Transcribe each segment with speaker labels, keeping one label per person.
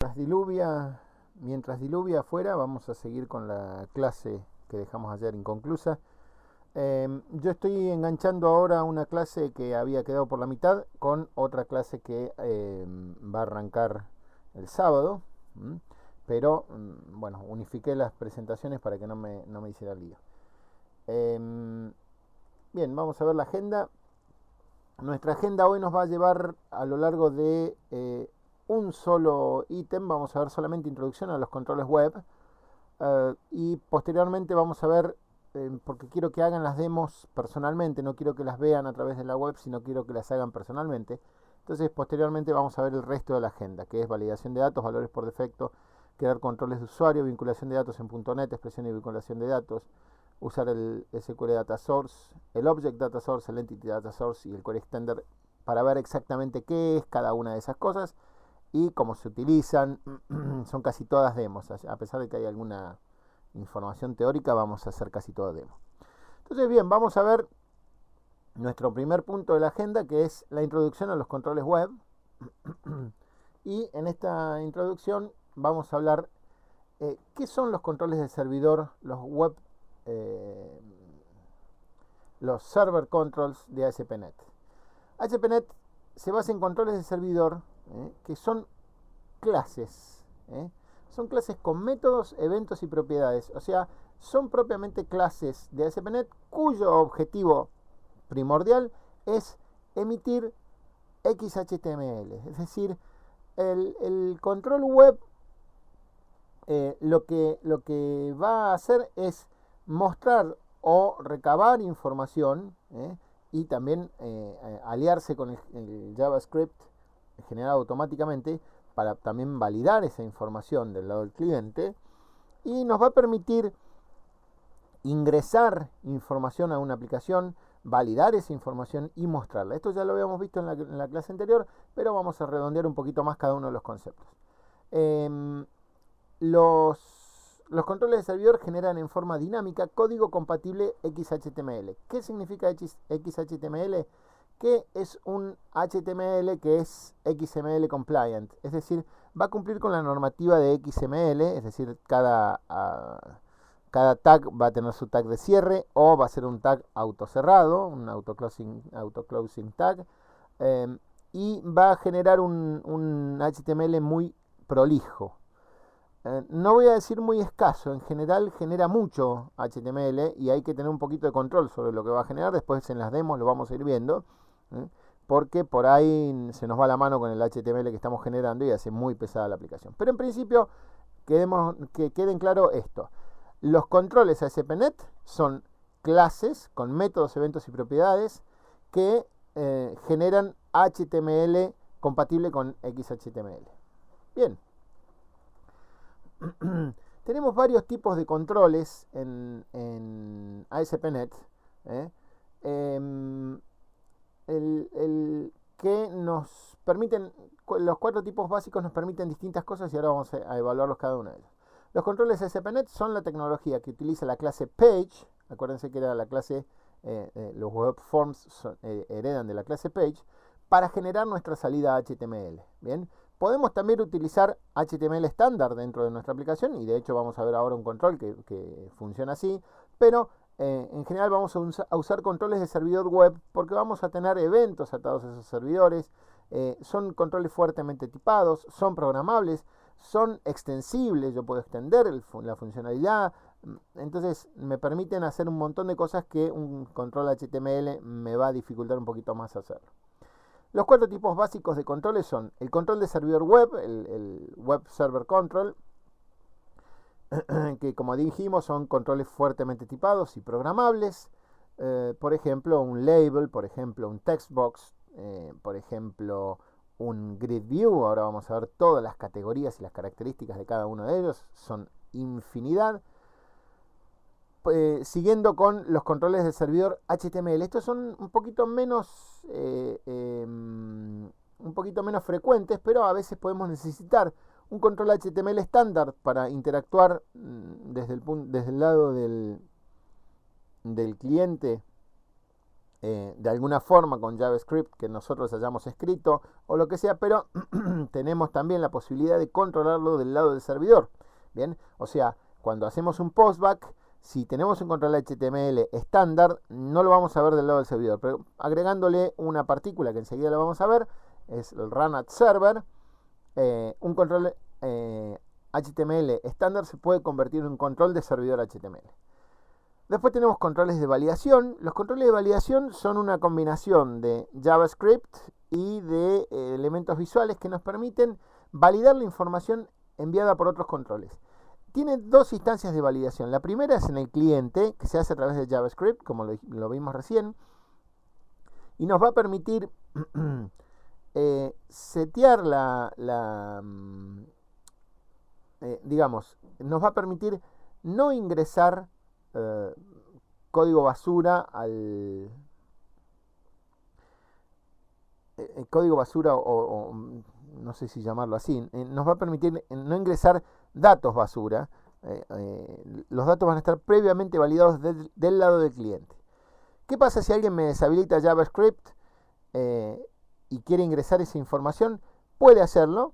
Speaker 1: Mientras diluvia afuera, vamos a seguir con la clase que dejamos ayer inconclusa. Yo estoy enganchando ahora una clase que había quedado por la mitad con otra clase que va a arrancar el sábado. ¿M? Pero, bueno, unifiqué las presentaciones para que no me hiciera lío. Em, Bien, vamos a ver la agenda. Nuestra agenda hoy nos va a llevar a lo largo de un solo ítem. Vamos a ver solamente introducción a los controles web, y posteriormente vamos a ver, porque quiero que hagan las demos personalmente, no quiero que las vean a través de la web, sino quiero que las hagan personalmente. Entonces posteriormente vamos a ver el resto de la agenda, que es validación de datos, valores por defecto, crear controles de usuario, vinculación de datos en .NET, expresión y vinculación de datos, usar el SQL Data Source, el Object Data Source, el Entity Data Source y el Query Extender para ver exactamente qué es cada una de esas cosas y cómo se utilizan. Son casi todas demos, a pesar de que hay alguna información teórica, vamos a hacer casi todo demo. Entonces, bien, vamos a ver nuestro primer punto de la agenda, que es la introducción a los controles web. Y en esta introducción vamos a hablar qué son los controles de servidor, los web, eh, los server controls de ASP.NET. ASP.NET se basa en controles de servidor que son clases. Son clases con métodos, eventos y propiedades. O sea, son propiamente clases de ASP.NET cuyo objetivo primordial es emitir XHTML. Es decir, el control web lo que va a hacer es mostrar o recabar información, y también aliarse con el JavaScript generado automáticamente para también validar esa información del lado del cliente, y nos va a permitir ingresar información a una aplicación, validar esa información y mostrarla. Esto ya lo habíamos visto en la clase anterior, pero vamos a redondear un poquito más cada uno de los conceptos. Los controles de servidor generan en forma dinámica código compatible XHTML. ¿Qué significa XHTML? Que es un HTML que es XML compliant, es decir, va a cumplir con la normativa de XML, es decir, cada tag va a tener su tag de cierre o va a ser un tag autocerrado, un autoclosing tag, y va a generar un HTML muy prolijo. No voy a decir muy escaso, en general genera mucho HTML y hay que tener un poquito de control sobre lo que va a generar. Después en las demos lo vamos a ir viendo, porque por ahí se nos va la mano con el HTML que estamos generando y hace muy pesada la aplicación. Pero en principio, que queden claro esto. Los controles ASP.NET son clases con métodos, eventos y propiedades que generan HTML compatible con XHTML. Bien. Tenemos varios tipos de controles en ASP.NET, que nos permiten, los 4 tipos básicos nos permiten distintas cosas y ahora vamos a evaluarlos cada uno de ellos. Los controles ASP.NET son la tecnología que utiliza la clase Page. Acuérdense que era la clase, los web forms heredan de la clase Page para generar nuestra salida HTML. Bien. Podemos también utilizar HTML estándar dentro de nuestra aplicación y de hecho vamos a ver ahora un control que funciona así, pero en general vamos a usar controles de servidor web porque vamos a tener eventos atados a esos servidores. Son controles fuertemente tipados, son programables, son extensibles, yo puedo extender la funcionalidad, entonces me permiten hacer un montón de cosas que un control HTML me va a dificultar un poquito más hacerlo. Los 4 tipos básicos de controles son el control de servidor web, el Web Server Control, que como dijimos son controles fuertemente tipados y programables. Por ejemplo, un label, por ejemplo, un text box, por ejemplo, un grid view. Ahora vamos a ver todas las categorías y las características de cada uno de ellos. Son infinidad. Siguiendo con los controles de servidor HTML. Estos son un poquito menos frecuentes, pero a veces podemos necesitar un control HTML estándar para interactuar desde el lado del cliente de alguna forma con JavaScript que nosotros hayamos escrito o lo que sea, pero tenemos también la posibilidad de controlarlo del lado del servidor. Bien, o sea, cuando hacemos un postback, si tenemos un control HTML estándar, no lo vamos a ver del lado del servidor, pero agregándole una partícula que enseguida la vamos a ver, es el run at server, un control HTML estándar se puede convertir en un control de servidor HTML. Después tenemos controles de validación. Los controles de validación son una combinación de JavaScript y de elementos visuales que nos permiten validar la información enviada por otros controles. Tiene dos instancias de validación. La primera es en el cliente, que se hace a través de JavaScript, como lo vimos recién, y nos va a permitir setear digamos, nos va a permitir no ingresar código basura al código basura o no sé si llamarlo así, nos va a permitir no ingresar datos basura. Los datos van a estar previamente validados del lado del cliente. ¿Qué pasa si alguien me deshabilita JavaScript y quiere ingresar esa información? Puede hacerlo,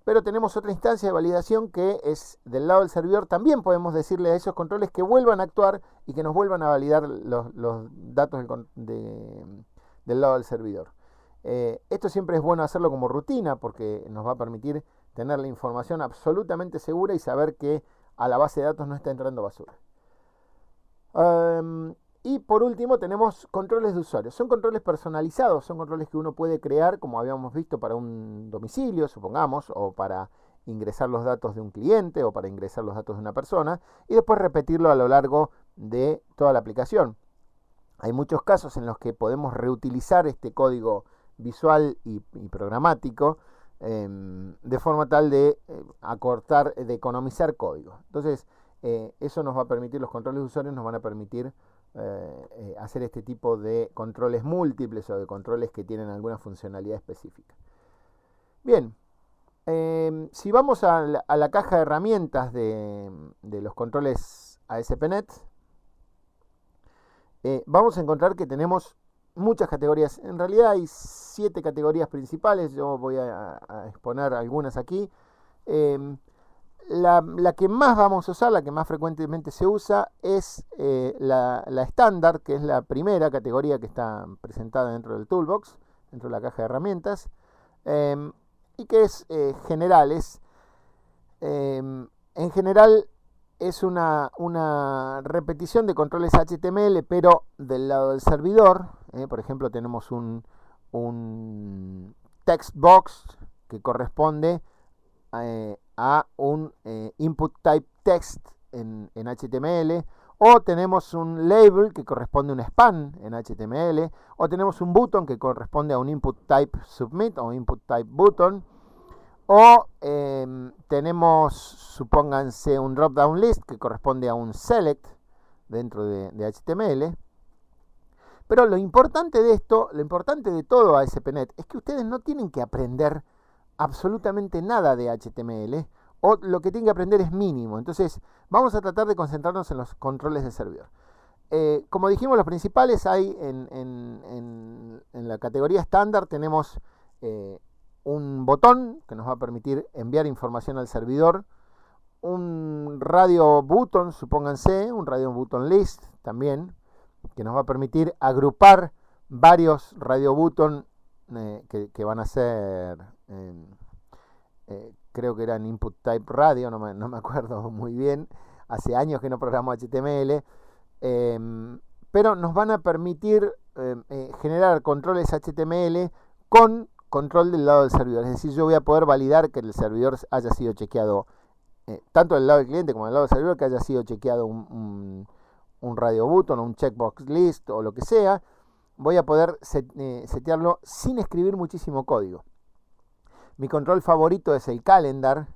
Speaker 1: pero tenemos otra instancia de validación que es del lado del servidor. También podemos decirle a esos controles que vuelvan a actuar y que nos vuelvan a validar los datos del lado del servidor. Esto siempre es bueno hacerlo como rutina porque nos va a permitir tener la información absolutamente segura y saber que a la base de datos no está entrando basura. Y por último tenemos controles de usuario. Son controles personalizados, son controles que uno puede crear, como habíamos visto, para un domicilio, supongamos, o para ingresar los datos de un cliente o para ingresar los datos de una persona y después repetirlo a lo largo de toda la aplicación. Hay muchos casos en los que podemos reutilizar este código visual y programático de forma tal de acortar, de economizar código. Entonces, eso nos va a permitir, los controles de usuario nos van a permitir hacer este tipo de controles múltiples o de controles que tienen alguna funcionalidad específica. Bien, si vamos a la caja de herramientas de los controles ASP.NET, vamos a encontrar que tenemos muchas categorías. En realidad hay 7 categorías principales. Yo voy a exponer algunas aquí. La que más vamos a usar, la que más frecuentemente se usa, es la estándar, que es la primera categoría que está presentada dentro del toolbox, dentro de la caja de herramientas, y que es general. En general es una repetición de controles HTML, pero del lado del servidor. Por ejemplo, tenemos un text box que corresponde a un input type text en HTML, o tenemos un label que corresponde a un span en HTML, o tenemos un button que corresponde a un input type submit o input type button, o tenemos, supónganse, un drop down list que corresponde a un select dentro de HTML. Pero lo importante de esto, lo importante de todo ASP.NET es que ustedes no tienen que aprender absolutamente nada de HTML, o lo que tienen que aprender es mínimo. Entonces vamos a tratar de concentrarnos en los controles de servidor. Como dijimos, los principales hay en la categoría estándar. Tenemos un botón que nos va a permitir enviar información al servidor, un radio button, supónganse, un radio button list también, que nos va a permitir agrupar varios radio button que van a ser, creo que eran input type radio, no me acuerdo muy bien, hace años que no programo HTML, pero nos van a permitir generar controles HTML con control del lado del servidor. Es decir, yo voy a poder validar que el servidor haya sido chequeado, tanto del lado del cliente como del lado del servidor, que haya sido chequeado un radio button o un checkbox list o lo que sea. Voy a poder setearlo sin escribir muchísimo código. Mi control favorito es el calendar.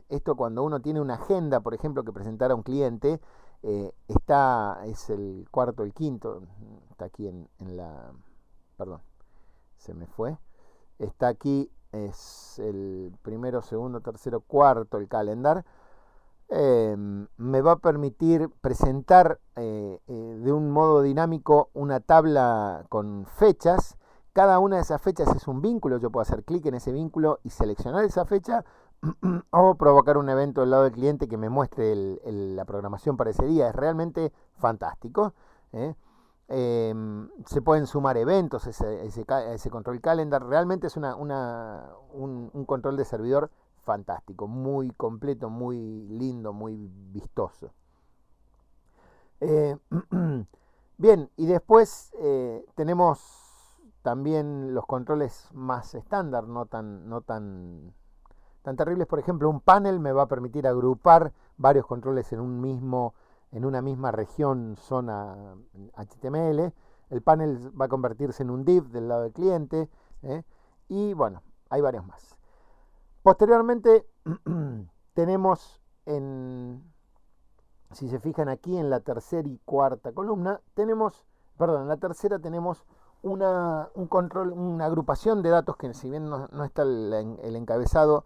Speaker 1: Esto cuando uno tiene una agenda, por ejemplo, que presentar a un cliente, es el cuarto, el quinto, está aquí en la, perdón, se me fue, está aquí, es el primero, segundo, tercero, cuarto, el calendar. Me va a permitir presentar de un modo dinámico una tabla con fechas. Cada una de esas fechas es un vínculo. Yo puedo hacer clic en ese vínculo y seleccionar esa fecha o provocar un evento del lado del cliente que me muestre la programación para ese día. Es realmente fantástico, ¿eh? Se pueden sumar eventos a ese control calendar. Realmente es un control de servidor fantástico, muy completo, muy lindo, muy vistoso. Eh, Bien, y después tenemos también los controles más estándar, no tan terribles. Por ejemplo, un panel me va a permitir agrupar varios controles en una misma región, zona HTML. El panel va a convertirse en un div del lado del cliente, ¿eh? Y bueno, hay varios más. Posteriormente tenemos si se fijan aquí en la tercera y cuarta columna, en la tercera tenemos un control, una agrupación de datos que, si bien no está el encabezado,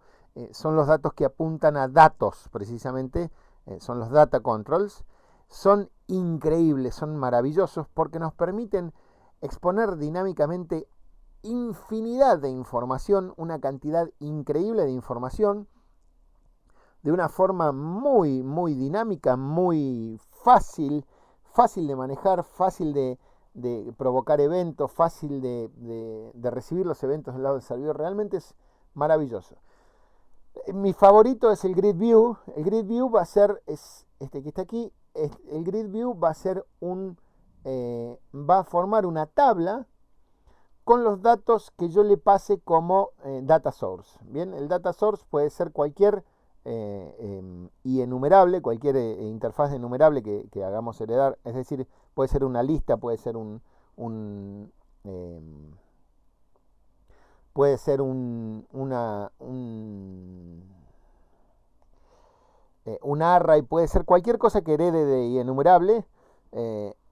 Speaker 1: son los datos que apuntan a datos precisamente, son los data controls. Son increíbles, son maravillosos porque nos permiten exponer dinámicamente infinidad de información, una cantidad increíble de información, de una forma muy, muy dinámica, muy fácil de manejar, fácil de provocar eventos, fácil de recibir los eventos del lado del servidor. Realmente es maravilloso. Mi favorito es el Grid View. El Grid View va a ser, es este que está aquí, el Grid View va a ser va a formar una tabla con los datos que yo le pase como data source. Bien, el data source puede ser cualquier y enumerable, cualquier interfaz de enumerable que hagamos heredar. Es decir, puede ser una lista, puede ser puede ser un array, puede ser cualquier cosa que herede de enumerable.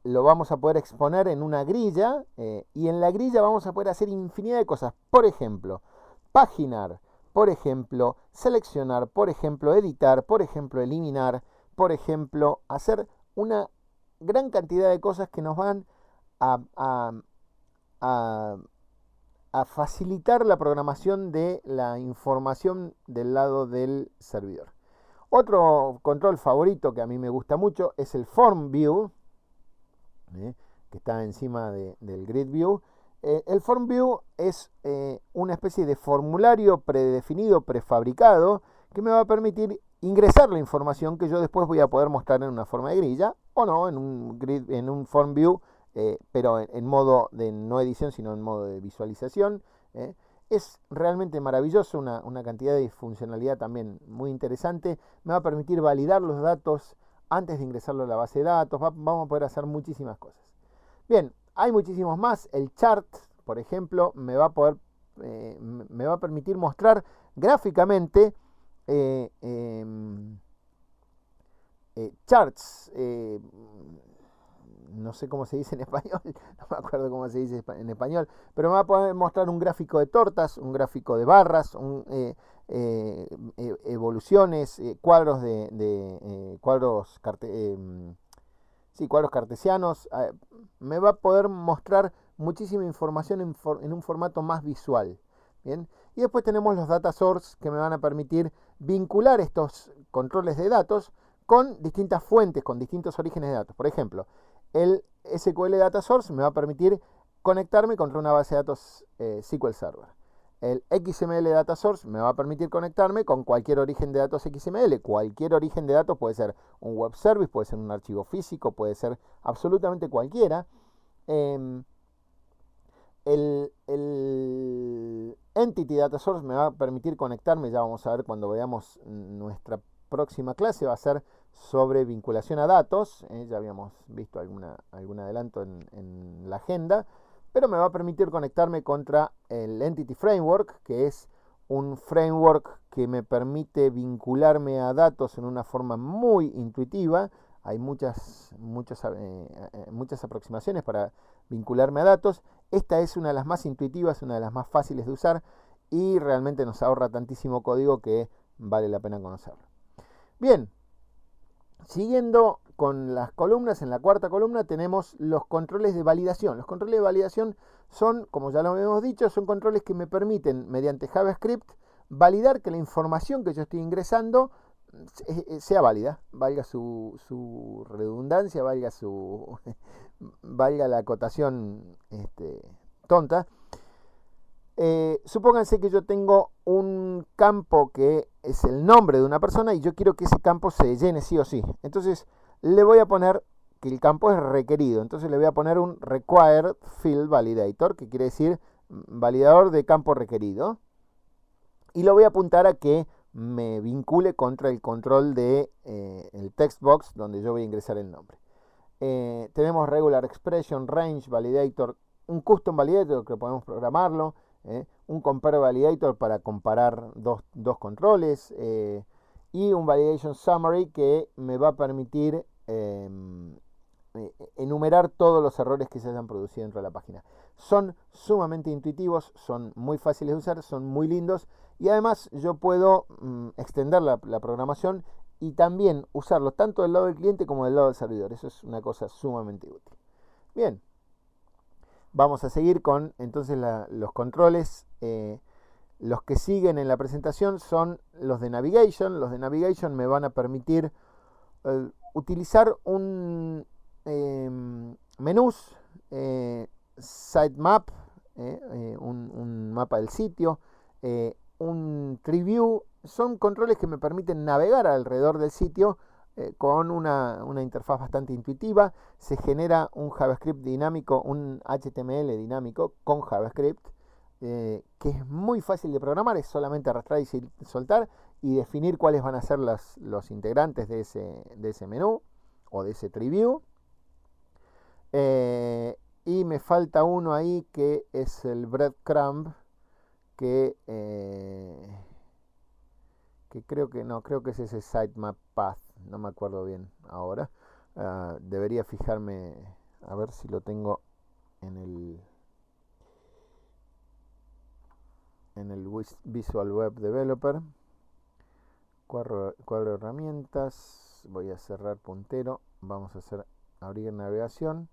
Speaker 1: Lo vamos a poder exponer en una grilla, y en la grilla vamos a poder hacer infinidad de cosas. Por ejemplo, paginar, por ejemplo, seleccionar, por ejemplo, editar, por ejemplo, eliminar, por ejemplo, hacer una gran cantidad de cosas que nos van a facilitar la programación de la información del lado del servidor. Otro control favorito que a mí me gusta mucho es el Form View, que está encima del Grid View. El Form View es una especie de formulario predefinido, prefabricado, que me va a permitir ingresar la información que yo después voy a poder mostrar en una forma de grilla, o no, en un Form View, pero en modo de no edición, sino en modo de visualización. Es realmente maravilloso, una cantidad de funcionalidad también muy interesante. Me va a permitir validar los datos antes de ingresarlo a la base de datos. Vamos a poder hacer muchísimas cosas. Bien, hay muchísimos más. El chart, por ejemplo, me va a permitir mostrar gráficamente charts. No sé cómo se dice en español, no me acuerdo cómo se dice en español, pero me va a poder mostrar un gráfico de tortas, un gráfico de barras, evoluciones, cuadros cuadros cartesianos. Me va a poder mostrar muchísima información en un formato más visual. Bien, y después tenemos los data source, que me van a permitir vincular estos controles de datos con distintas fuentes, con distintos orígenes de datos. Por ejemplo, el SQL Data Source me va a permitir conectarme contra una base de datos SQL Server. El XML Data Source me va a permitir conectarme con cualquier origen de datos XML. Cualquier origen de datos puede ser un web service, puede ser un archivo físico, puede ser absolutamente cualquiera. El Entity Data Source me va a permitir conectarme, ya vamos a ver cuando veamos nuestra próxima clase, va a ser sobre vinculación a datos. Ya habíamos visto algún adelanto en la agenda, pero me va a permitir conectarme contra el Entity Framework, que es un framework que me permite vincularme a datos en una forma muy intuitiva. Hay muchas aproximaciones para vincularme a datos. Esta es una de las más intuitivas, una de las más fáciles de usar, y realmente nos ahorra tantísimo código que vale la pena conocerlo. Bien, Siguiendo con las columnas, en la cuarta columna tenemos los controles de validación. Los controles de validación son, como ya lo habíamos dicho, son controles que me permiten, mediante JavaScript, validar que la información que yo estoy ingresando sea válida, valga su redundancia, valga la acotación tonta. Supónganse que yo tengo un campo que es el nombre de una persona y yo quiero que ese campo se llene sí o sí. Entonces le voy a poner que el campo es requerido. Entonces le voy a poner un required field validator, que quiere decir validador de campo requerido. Y lo voy a apuntar a que me vincule contra el control de el text box donde yo voy a ingresar el nombre. Tenemos regular expression, range validator, un custom validator que podemos programarlo. Un compare validator para comparar dos controles y un validation summary que me va a permitir enumerar todos los errores que se hayan producido dentro de la página. Son sumamente intuitivos, son muy fáciles de usar, son muy lindos y además yo puedo extender la programación y también usarlo tanto del lado del cliente como del lado del servidor. Eso es una cosa sumamente útil. Bien. Vamos a seguir con entonces los controles. Los que siguen en la presentación son los de Navigation. Los de Navigation me van a permitir utilizar un menús, sitemap, un mapa del sitio, un tree view. Son controles que me permiten navegar alrededor del sitio con una interfaz bastante intuitiva. Se genera un JavaScript dinámico, un HTML dinámico con JavaScript, que es muy fácil de programar, es solamente arrastrar y soltar y definir cuáles van a ser los integrantes de ese menú o de ese tree view. Y me falta uno ahí que es el breadcrumb, que creo que es ese sitemap path, no me acuerdo bien ahora. Debería fijarme a ver si lo tengo en el Visual Web Developer. Cuadro de herramientas, voy a cerrar puntero, vamos a abrir navegación.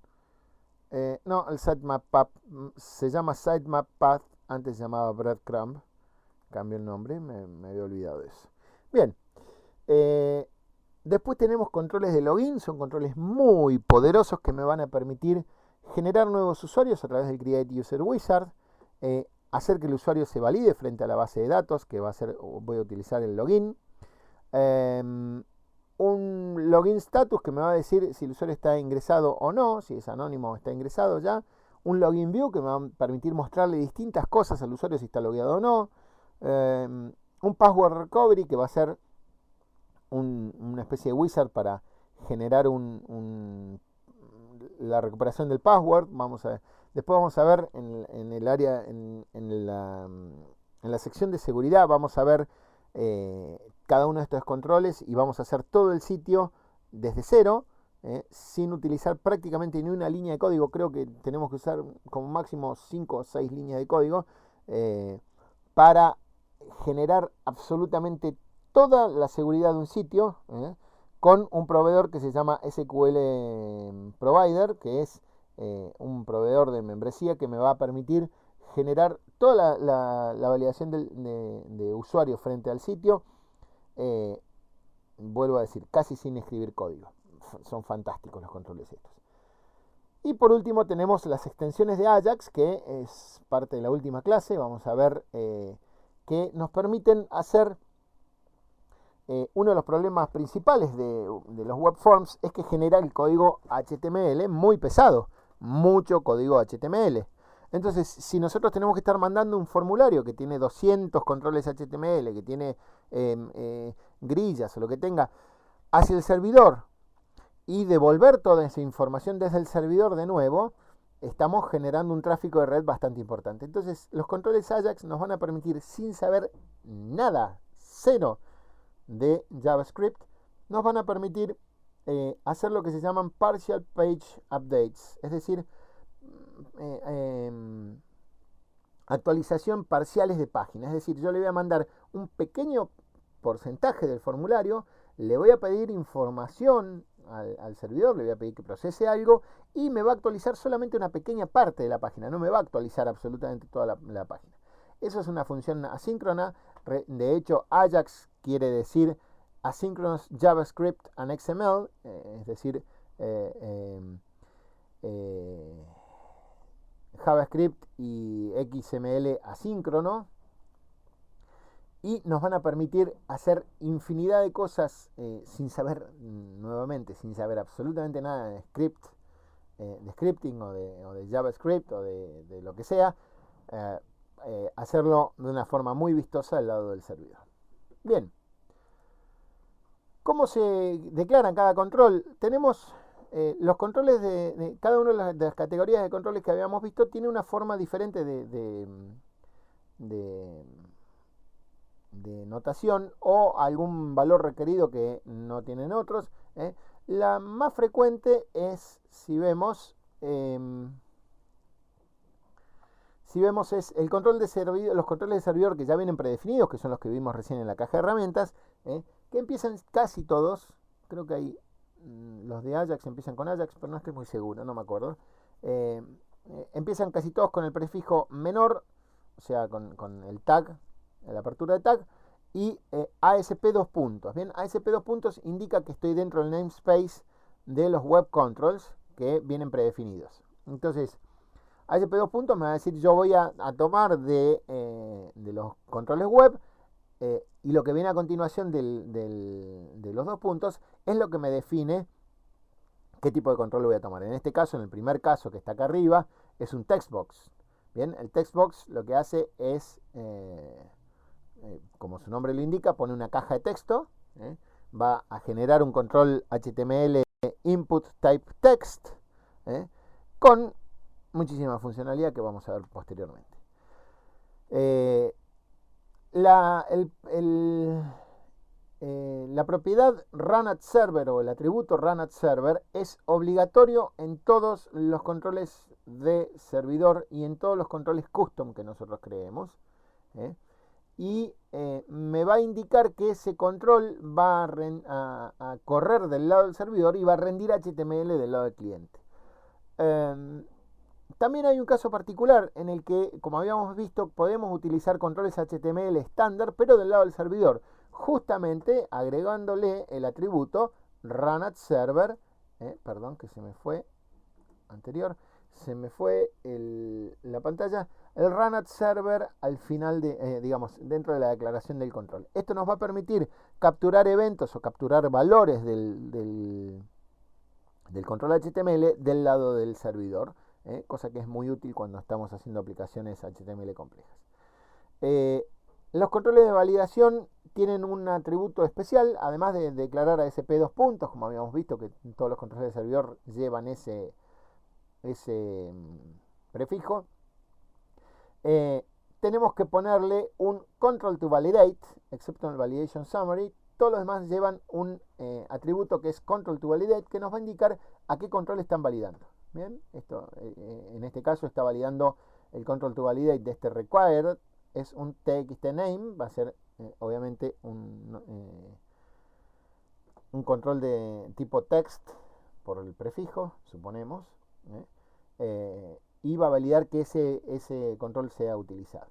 Speaker 1: No, el sitemap path se llama sitemap path, antes se llamaba breadcrumb. Cambió el nombre, me había olvidado de eso. Bien, después tenemos controles de login, son controles muy poderosos que me van a permitir generar nuevos usuarios a través del Create User Wizard, hacer que el usuario se valide frente a la base de datos, que voy a utilizar el login, un login status que me va a decir si el usuario está ingresado o no, si es anónimo o está ingresado ya, un login view que me va a permitir mostrarle distintas cosas al usuario si está logueado o no, un password recovery que va a ser una especie de wizard para generar la recuperación del password. Después vamos a ver en el área, en la sección de seguridad, vamos a ver cada uno de estos controles y vamos a hacer todo el sitio desde cero, sin utilizar prácticamente ni una línea de código. Creo que tenemos que usar como máximo 5 o 6 líneas de código para generar absolutamente toda la seguridad de un sitio, con un proveedor que se llama SQL Provider, que es un proveedor de membresía que me va a permitir generar toda la validación de usuario frente al sitio. Vuelvo a decir, casi sin escribir código. Son fantásticos los controles estos. Y por último tenemos las extensiones de Ajax, que es parte de la última clase. Vamos a ver que nos permiten hacer uno de los problemas principales de los web forms es que genera el código HTML muy pesado, mucho código HTML. Entonces, si nosotros tenemos que estar mandando un formulario que tiene 200 controles HTML, que tiene grillas o lo que tenga, hacia el servidor y devolver toda esa información desde el servidor de nuevo, estamos generando un tráfico de red bastante importante. Entonces, los controles Ajax nos van a permitir, sin saber nada, cero de JavaScript, nos van a permitir hacer lo que se llaman partial page updates, es decir, actualización parciales de páginas. Es decir, yo le voy a mandar un pequeño porcentaje del formulario, le voy a pedir información al servidor, le voy a pedir que procese algo y me va a actualizar solamente una pequeña parte de la página, no me va a actualizar absolutamente toda la página. Eso es una función asíncrona. De hecho, Ajax quiere decir Asynchronous JavaScript and XML, es decir, JavaScript y XML asíncrono, y nos van a permitir hacer infinidad de cosas sin saber, nuevamente, sin saber absolutamente nada de script, de scripting o de JavaScript o de lo que sea, hacerlo de una forma muy vistosa al lado del servidor. Bien, ¿cómo se declaran cada control? Tenemos los controles de cada una de las categorías de controles que habíamos visto, tiene una forma diferente de notación o algún valor requerido que no tienen otros. La más frecuente es, si vemos es el control de servidor, los controles de servidor que ya vienen predefinidos, que son los que vimos recién en la caja de herramientas, que empiezan casi todos, creo que hay los de Ajax empiezan con Ajax, pero no estoy muy seguro, no me acuerdo. Empiezan casi todos con el prefijo menor, o sea, con el tag, la apertura de tag, y ASP 2 puntos. Bien, ASP 2 puntos indica que estoy dentro del namespace de los web controls que vienen predefinidos. Entonces, ASP 2 puntos me va a decir, yo voy a tomar de los controles web, y lo que viene a continuación de los 2 puntos es lo que me define qué tipo de control voy a tomar. En este caso, en el primer caso que está acá arriba, es un textbox. Bien, el textbox lo que hace es, como su nombre lo indica, pone una caja de texto, va a generar un control HTML input type text, con muchísima funcionalidad que vamos a ver posteriormente. La propiedad run at server o el atributo run at server es obligatorio en todos los controles de servidor y en todos los controles custom que nosotros creemos, y me va a indicar que ese control va a correr del lado del servidor y va a rendir HTML del lado del cliente. También hay un caso particular en el que, como habíamos visto, podemos utilizar controles HTML estándar, pero del lado del servidor, justamente agregándole el atributo run at server, perdón que se me fue anterior, se me fue la pantalla, el run at server al final digamos, dentro de la declaración del control. Esto nos va a permitir capturar eventos o capturar valores del control HTML del lado del servidor. Cosa que es muy útil cuando estamos haciendo aplicaciones HTML complejas. Los controles de validación tienen un atributo especial, además de declarar ASP 2 puntos, como habíamos visto que todos los controles de servidor llevan ese prefijo. Tenemos que ponerle un control to validate, excepto en el validation summary. Todos los demás llevan un atributo que es control to validate, que nos va a indicar a qué control están validando. Bien, esto en este caso está validando el control to validate de este required, es un txt-name, va a ser obviamente un control de tipo text por el prefijo, suponemos, y va a validar que ese control sea utilizado.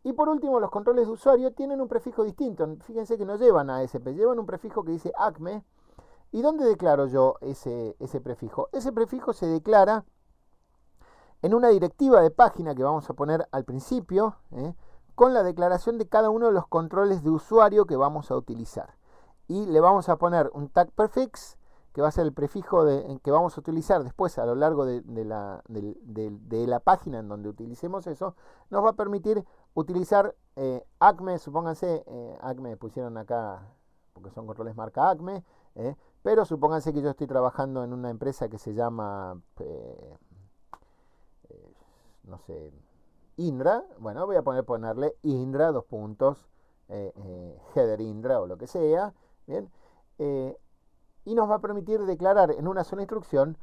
Speaker 1: Y por último, los controles de usuario tienen un prefijo distinto. Fíjense que no llevan ASP, llevan un prefijo que dice ACME. ¿Y dónde declaro yo ese prefijo? Ese prefijo se declara en una directiva de página que vamos a poner al principio, con la declaración de cada uno de los controles de usuario que vamos a utilizar. Y le vamos a poner un tag prefix, que va a ser el prefijo que vamos a utilizar después a lo largo de la página en donde utilicemos eso. Nos va a permitir utilizar ACME, supónganse, ACME pusieron acá porque son controles marca ACME, pero supónganse que yo estoy trabajando en una empresa que se llama, no sé, Indra. Bueno, voy a ponerle Indra, 2 puntos, header Indra o lo que sea. Bien, y nos va a permitir declarar en una sola instrucción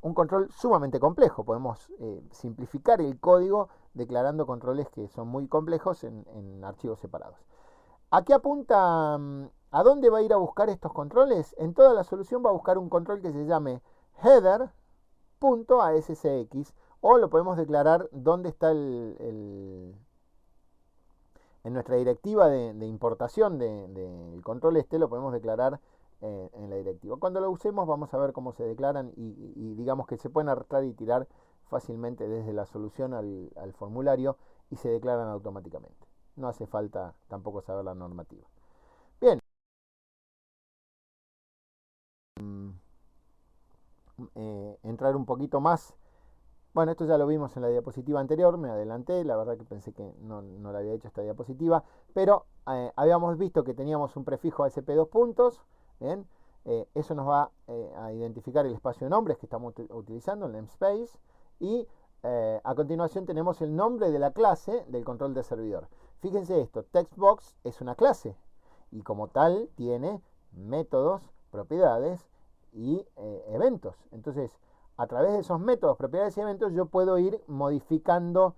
Speaker 1: un control sumamente complejo. Podemos simplificar el código declarando controles que son muy complejos en archivos separados. ¿A qué apunta? ¿A dónde va a ir a buscar estos controles? En toda la solución va a buscar un control que se llame header.assx, o lo podemos declarar dónde está en nuestra directiva de importación del control lo podemos declarar en la directiva. Cuando lo usemos vamos a ver cómo se declaran y digamos que se pueden arrastrar y tirar fácilmente desde la solución al formulario y se declaran automáticamente. No hace falta tampoco saber la normativa. Bien. Entrar un poquito más. Bueno, esto ya lo vimos en la diapositiva anterior, me adelanté, la verdad que pensé que no la había hecho esta diapositiva, pero habíamos visto que teníamos un prefijo ASP2 puntos, ¿bien? Eso nos va a identificar el espacio de nombres que estamos utilizando, el namespace, y a continuación tenemos el nombre de la clase del control de servidor. Fíjense esto, textbox es una clase y como tal tiene métodos, propiedades y eventos. Entonces, a través de esos métodos, propiedades y eventos, yo puedo ir modificando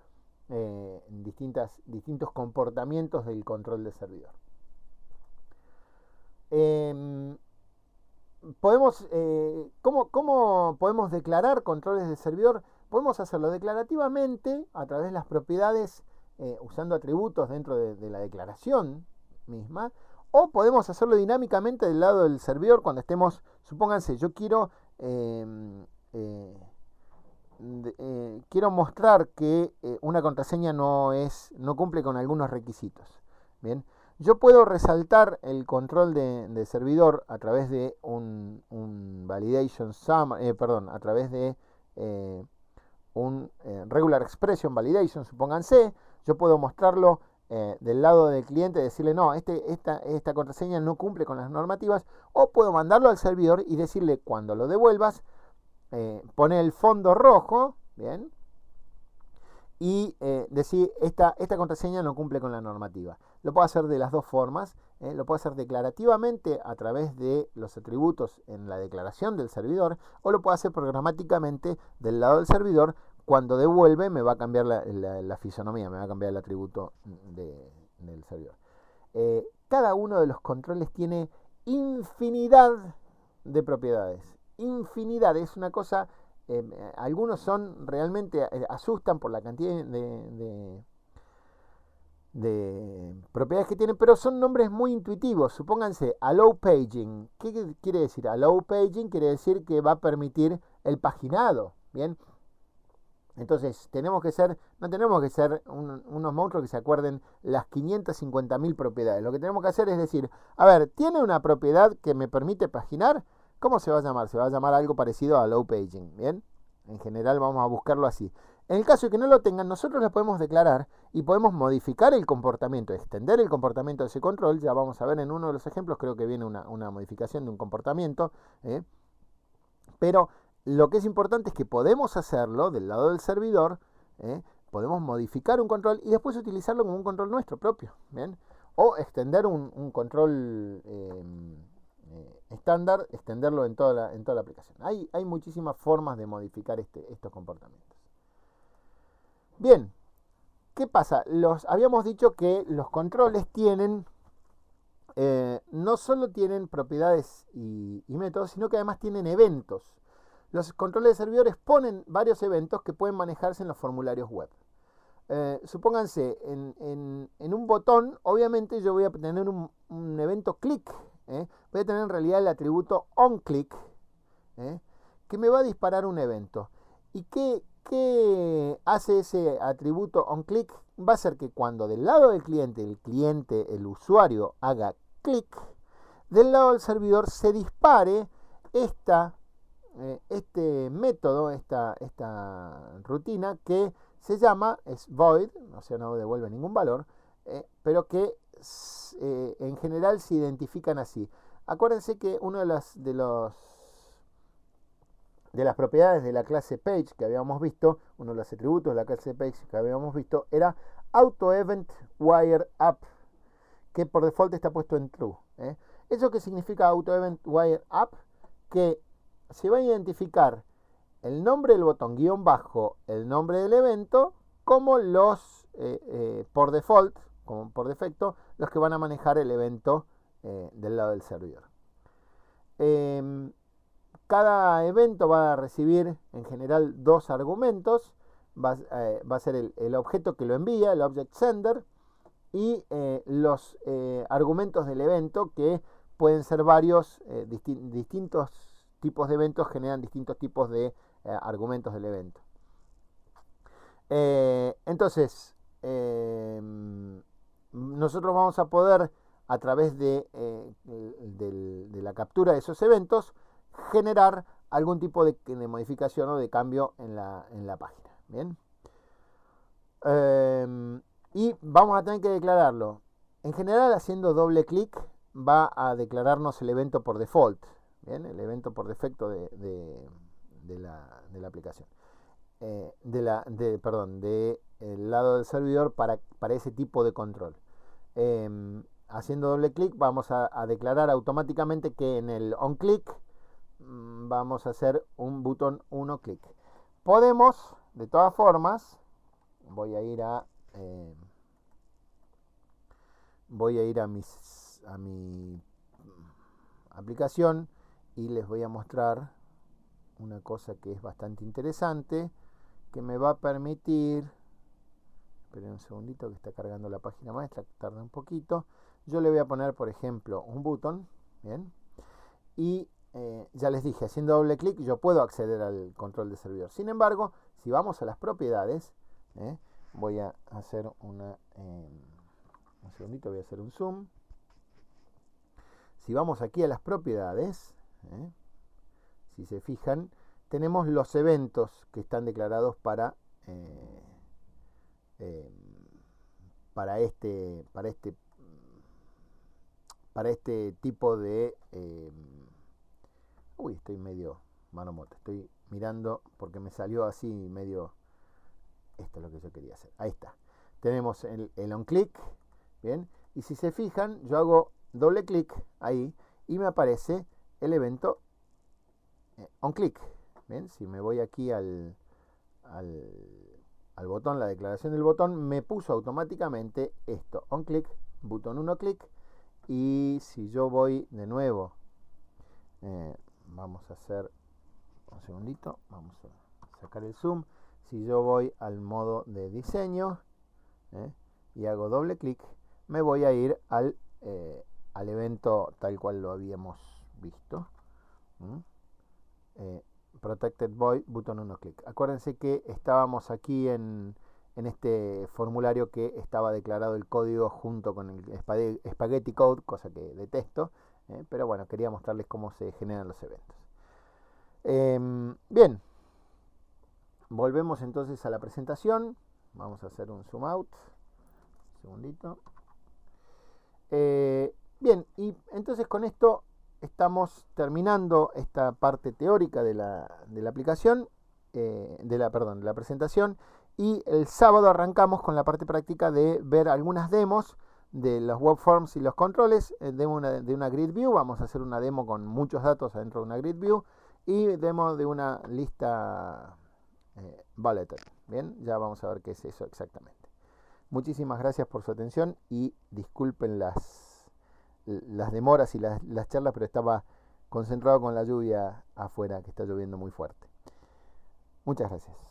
Speaker 1: distintos comportamientos del control de servidor. ¿Cómo podemos declarar controles de servidor? Podemos hacerlo declarativamente a través de las propiedades usando atributos dentro de la declaración misma, o podemos hacerlo dinámicamente del lado del servidor cuando estemos, supónganse, yo quiero mostrar que una contraseña no cumple con algunos requisitos. Bien, yo puedo resaltar el control de servidor a través de un validation summary, a través de un regular expression validation, supónganse. Yo puedo mostrarlo del lado del cliente, decirle no, esta contraseña no cumple con las normativas, o puedo mandarlo al servidor y decirle cuando lo devuelvas, pone el fondo rojo, bien, y decir esta contraseña no cumple con la normativa. Lo puedo hacer de las dos formas. Lo puedo hacer declarativamente a través de los atributos en la declaración del servidor, o lo puedo hacer programáticamente del lado del servidor. Cuando devuelve me va a cambiar la fisonomía, me va a cambiar el atributo del servidor. Cada uno de los controles tiene infinidad de propiedades. Infinidad, es una cosa, algunos son realmente, asustan por la cantidad de propiedades que tienen, pero son nombres muy intuitivos. Supónganse allow paging. ¿Qué quiere decir? Allow paging quiere decir que va a permitir el paginado, ¿bien? Entonces no tenemos que ser unos monstruos que se acuerden las 550.000 propiedades. Lo que tenemos que hacer es decir, a ver, ¿tiene una propiedad que me permite paginar? ¿Cómo se va a llamar? Se va a llamar algo parecido a allow paging, ¿bien? En general vamos a buscarlo así. En el caso de que no lo tengan, nosotros lo podemos declarar y podemos modificar el comportamiento, extender el comportamiento de ese control. Ya vamos a ver en uno de los ejemplos, creo que viene una modificación de un comportamiento. Pero lo que es importante es que podemos hacerlo del lado del servidor, podemos modificar un control y después utilizarlo como un control nuestro propio, ¿bien? O extender un control estándar, extenderlo en toda la aplicación. Hay muchísimas formas de modificar estos comportamientos. Bien, ¿qué pasa? Habíamos dicho que los controles tienen, no solo tienen propiedades y métodos, sino que además tienen eventos. Los controles de servidores ponen varios eventos que pueden manejarse en los formularios web. Supónganse, en un botón, obviamente yo voy a tener un evento click. Voy a tener en realidad el atributo onClick, que me va a disparar un evento. ¿Y qué hace ese atributo onClick? Va a ser que cuando del lado del cliente, el usuario, haga clic, del lado del servidor se dispare este método, esta rutina que se llama, es void, o sea, no devuelve ningún valor, pero que en general se identifican así. Acuérdense que uno de las propiedades de la clase page que habíamos visto, uno de los atributos de la clase page que habíamos visto, era AutoEventWireUp, que por default está puesto en true. ¿Eso qué significa AutoEventWireUp? Que se va a identificar el nombre del botón _ el nombre del evento como los por default, como por defecto, los que van a manejar el evento del lado del servidor. Cada evento va a recibir en general 2 argumentos. Va a ser el objeto que lo envía, el object sender, y los argumentos del evento, que pueden ser varios. Distintos tipos de eventos generan distintos tipos de argumentos del evento. Entonces, nosotros vamos a poder, a través de la captura de esos eventos, generar algún tipo de modificación o de cambio en la página. Bien. Y vamos a tener que declararlo. En general, haciendo doble clic va a declararnos el evento por default. Bien, el evento por defecto de la aplicación. El lado del servidor para ese tipo de control. Haciendo doble clic vamos a declarar automáticamente que en el onClick vamos a hacer un botón 1 clic. Podemos, de todas formas, voy a ir a mi aplicación y les voy a mostrar una cosa que es bastante interesante, que me va a permitir, esperen un segundito que está cargando la página maestra, tarda un poquito. Yo le voy a poner, por ejemplo, un botón, bien, y ya les dije, haciendo doble clic yo puedo acceder al control de servidor. Sin embargo, si vamos a las propiedades, voy a hacer un segundito, voy a hacer un zoom. Si vamos aquí a las propiedades, si se fijan, tenemos los eventos que están declarados para este tipo de estoy medio manomota, estoy mirando porque me salió así medio. Esto es lo que yo quería hacer. Ahí está. Tenemos el onClick, bien, y si se fijan, yo hago doble clic ahí y me aparece el evento onClick. Bien, si me voy aquí al botón, la declaración del botón, me puso automáticamente esto, onClick, botón 1 clic. Y si yo voy de nuevo, vamos a hacer un segundito, vamos a sacar el zoom. Si yo voy al modo de diseño y hago doble clic, me voy a ir al evento tal cual lo habíamos visto. Protected by botón 1 clic. Acuérdense que estábamos aquí en este formulario que estaba declarado el código junto con el Spaghetti Code, cosa que detesto, pero bueno, quería mostrarles cómo se generan los eventos. Bien, volvemos entonces a la presentación. Vamos a hacer un zoom out. Un segundito. Bien, y entonces con esto estamos terminando esta parte teórica de la aplicación, de la presentación, y el sábado arrancamos con la parte práctica de ver algunas demos de los web forms y los controles, de una grid view. Vamos a hacer una demo con muchos datos adentro de una grid view y demo de una lista bulleted. Bien, ya vamos a ver qué es eso exactamente. Muchísimas gracias por su atención y disculpen las demoras y las charlas, pero estaba concentrado con la lluvia afuera, que está lloviendo muy fuerte. Muchas gracias.